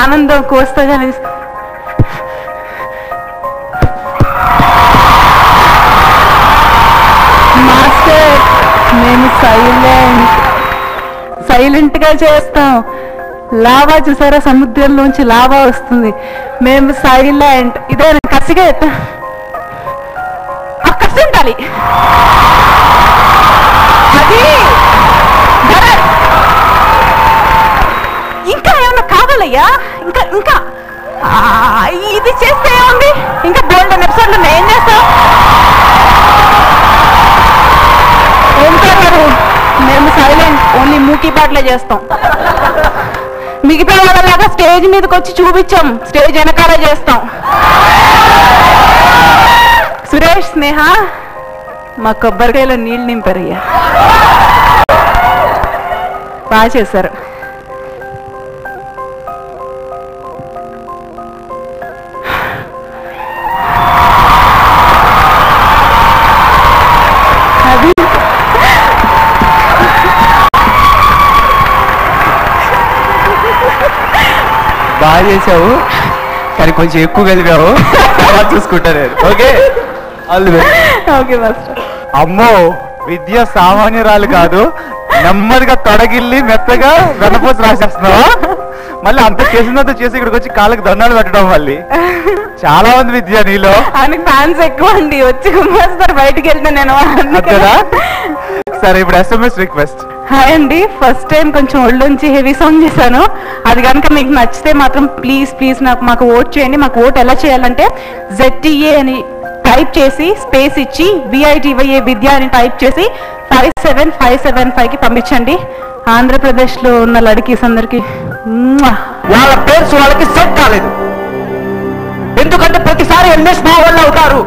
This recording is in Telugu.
ఆనందం కోస్తగానే మాస్టర్ మేము సైలెంట్ గా చేస్తాం. లావా చూసారా, సముద్రంలోంచి లావా వస్తుంది, మేము సైలెంట్. ఇదే కసిగా కసి ఉండాలి. అది ఇంకా ఏమన్నా కావాలయ్యా? ఇంకా ఇంకా ఇది చేస్తే ఏముంది? ఇంకా బోల్డ్ ఎపిసోడ్లు ఏం చేస్తాం? మేము సైలెంట్, ఓన్లీ మూకీ పాటలే చేస్తాం. మిగతా వాళ్ళలాగా స్టేజ్ మీదకి వచ్చి చూపించాం, స్టేజ్ వెనకాలే చేస్తాం. సురేష్, స్నేహ మా కొబ్బరికాయలో నీళ్ళు నింపారయ్యా, బాగా చేశారు. బాగా చేసావు, కానీ కొంచెం ఎక్కువ కలిపావు, చూసుకుంటాను. Okay, okay master. అమ్మో, విద్య సామాన్యురాలు కాదు, నెమ్మదిగా తొడగిల్లి మెత్తగా వెన్నపోసి రాసేస్తున్నావా? మళ్ళీ అంత చేసినంత చేసి ఇక్కడికి వచ్చి కాళ్ళకి దండాలు పెట్టడం. మళ్ళీ చాలా మంది విద్య నీలో. ఆయనకి ఫ్యాన్స్ ఎక్కువ అండి, వచ్చి కుమ్మేస్తారు బయటికి వెళ్తే నేను. సరే, ఇప్పుడు SMS రిక్వెస్ట్. హాయ్ అండి, ఫస్ట్ టైం కొంచెం ఒళ్ళొంచి హెవీ సాంగ్ చేశాను. అది కనుక మీకు నచ్చితే మాత్రం ప్లీజ్ ప్లీజ్ మాకు ఓట్ చేయండి. మాకు ఓట్ ఎలా చేయాలంటే ZTA అని టైప్ చేసి స్పేస్ ఇచ్చి VITYA విద్య అని టైప్ చేసి 57575కి పంపించండి. ఆంధ్రప్రదేశ్లో ఉన్న లడికీస్ అందరికి వాళ్ళ పేర్స్ వాళ్ళకి సెట్ కాలేదు, ఎందుకంటే ప్రతిసారి MS మా వాళ్ళు అవుతారు.